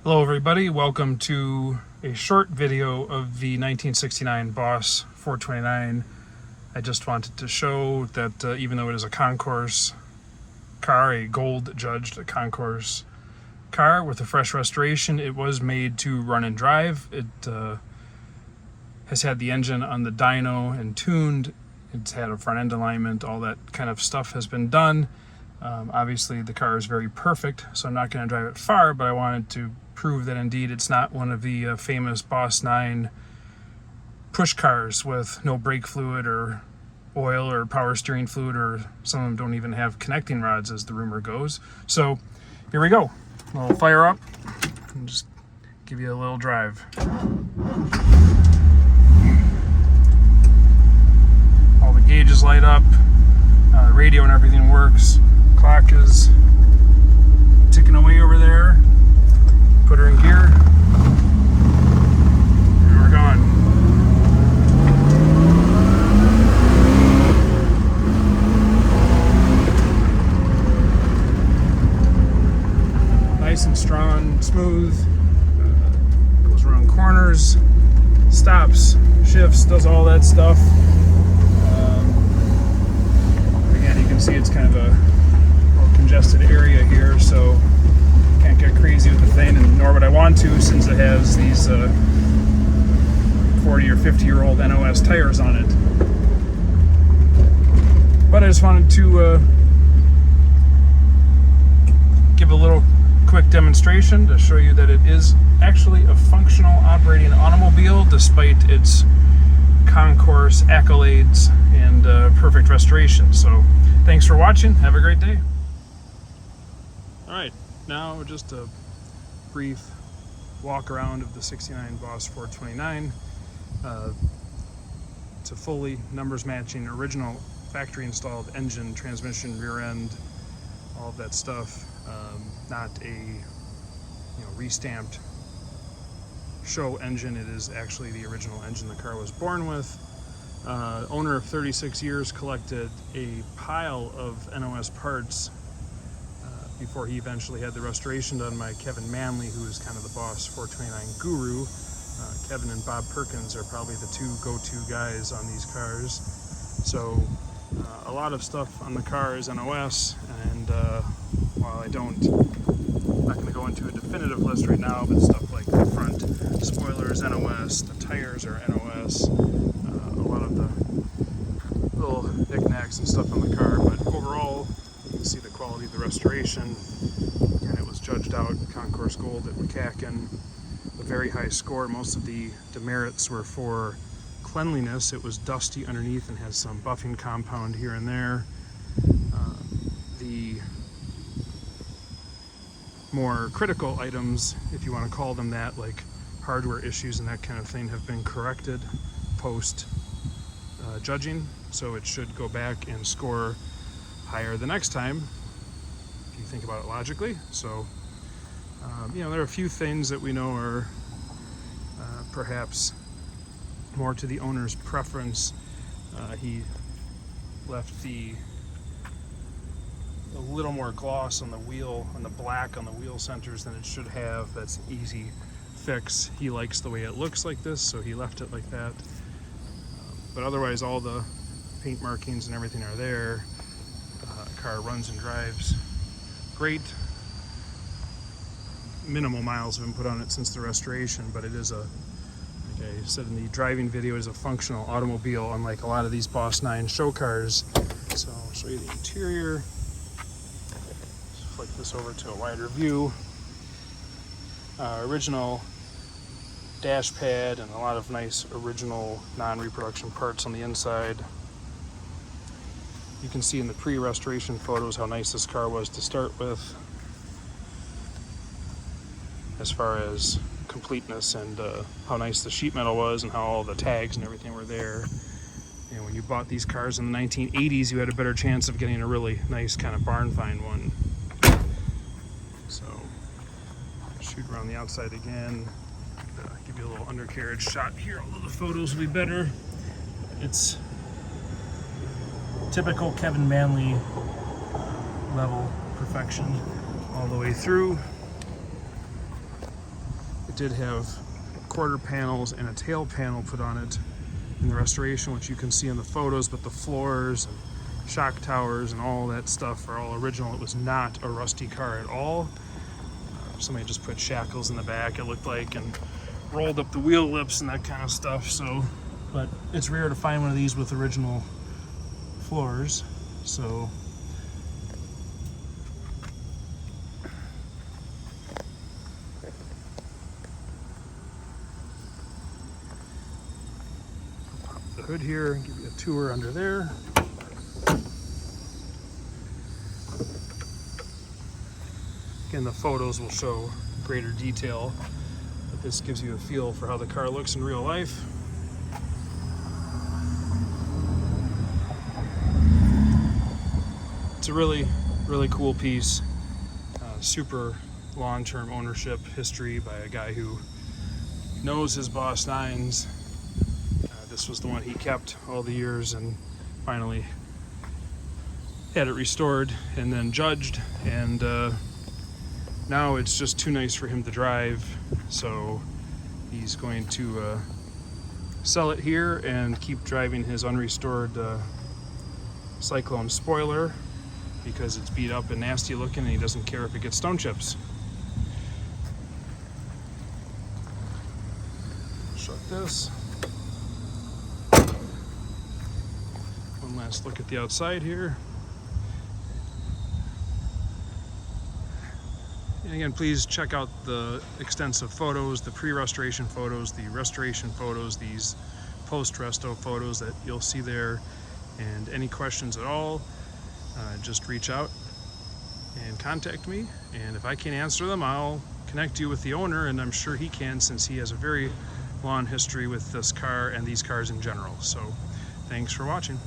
Hello everybody, welcome to a short video of the 1969 Boss 429. I just wanted to show that even though it is a concours car, a gold judged concours car with a fresh restoration, it was made to run and drive. It has had the engine on the dyno and tuned. It's had a front end alignment, all that kind of stuff has been done. Obviously the car is very perfect, so I'm not going to drive it far, but I wanted to prove that indeed it's not one of the famous Boss 9 push cars with no brake fluid or oil or power steering fluid, or some of them don't even have connecting rods as the rumor goes. So here we go. I'll fire up and just give you a little drive. All the gauges light up, radio and everything works. Clock is ticking away over there. Put her in gear, and we're gone. Nice and strong, smooth, goes around corners, stops, shifts, does all that stuff. Again, you can see it's kind of a congested area here, so can't get crazy with the thing, and nor would I want to, since it has these 40 or 50 year old NOS tires on it. But I just wanted to give a little quick demonstration to show you that it is actually a functional operating automobile despite its concours accolades and perfect restoration. So thanks for watching, have a great day. Alright, now just a brief walk around of the 69 Boss 429. It's a fully numbers matching original factory installed engine, transmission, rear end, all of that stuff. Not a restamped show engine. It is actually the original engine the car was born with. Owner of 36 years collected a pile of NOS parts before he eventually had the restoration done by Kevin Manley, who is kind of the Boss 429 guru. Kevin and Bob Perkins are probably the two go-to guys on these cars. So a lot of stuff on the car is NOS, and while I'm not going to go into a definitive list right now, but stuff like the front spoilers NOS, the tires are NOS, a lot of the little knickknacks and stuff on the car, but overall you can see the quality of the restoration, and it was judged out Concours Gold at McCacken, a very high score. Most of the demerits were for cleanliness. It was dusty underneath and has some buffing compound here and there. The more critical items, if you want to call them that, like hardware issues and that kind of thing, have been corrected post judging, so it should go back and score higher the next time, if you think about it logically. So there are a few things that we know are perhaps more to the owner's preference. He left a little more gloss on the wheel, on the black on the wheel centers than it should have. That's an easy fix. He likes the way it looks like this, so he left it like that. But otherwise, all the paint markings and everything are there. Car runs and drives great. Minimal miles have been put on it since the restoration, but it is like I said in the driving video, is a functional automobile, unlike a lot of these Boss 9 show cars. So I'll show you the interior. Let's flick this over to a wider view. Original dash pad and a lot of nice original non-reproduction parts on the inside. You can see in the pre-restoration photos how nice this car was to start with, as far as completeness, and how nice the sheet metal was, and how all the tags and everything were there. And when you bought these cars in the 1980s, you had a better chance of getting a really nice kind of barn find one. So shoot around the outside again, give you a little undercarriage shot here, although the photos will be better. It's typical Kevin Manley level perfection all the way through. did have quarter panels and a tail panel put on it in the restoration, which you can see in the photos, but the floors and shock towers and all that stuff are all original. It was not a rusty car at all. Somebody just put shackles in the back, it looked like, and rolled up the wheel lips and that kind of stuff. So, but it's rare to find one of these with original floors. So pop the hood here and give you a tour under there. Again, the photos will show greater detail, but this gives you a feel for how the car looks in real life. It's a really, really cool piece. Super long-term ownership history by a guy who knows his Boss 9s. This was the one he kept all the years and finally had it restored and then judged, and now it's just too nice for him to drive, so he's going to sell it here and keep driving his unrestored Cyclone spoiler, because it's beat up and nasty looking and he doesn't care if it gets stone chips. Shut this. One last look at the outside here. And again, please check out the extensive photos, the pre-restoration photos, the restoration photos, these post-resto photos that you'll see there. And any questions at all, just reach out and contact me. And if I can answer them, I'll connect you with the owner, and I'm sure he can, since he has a very long history with this car and these cars in general. So thanks for watching.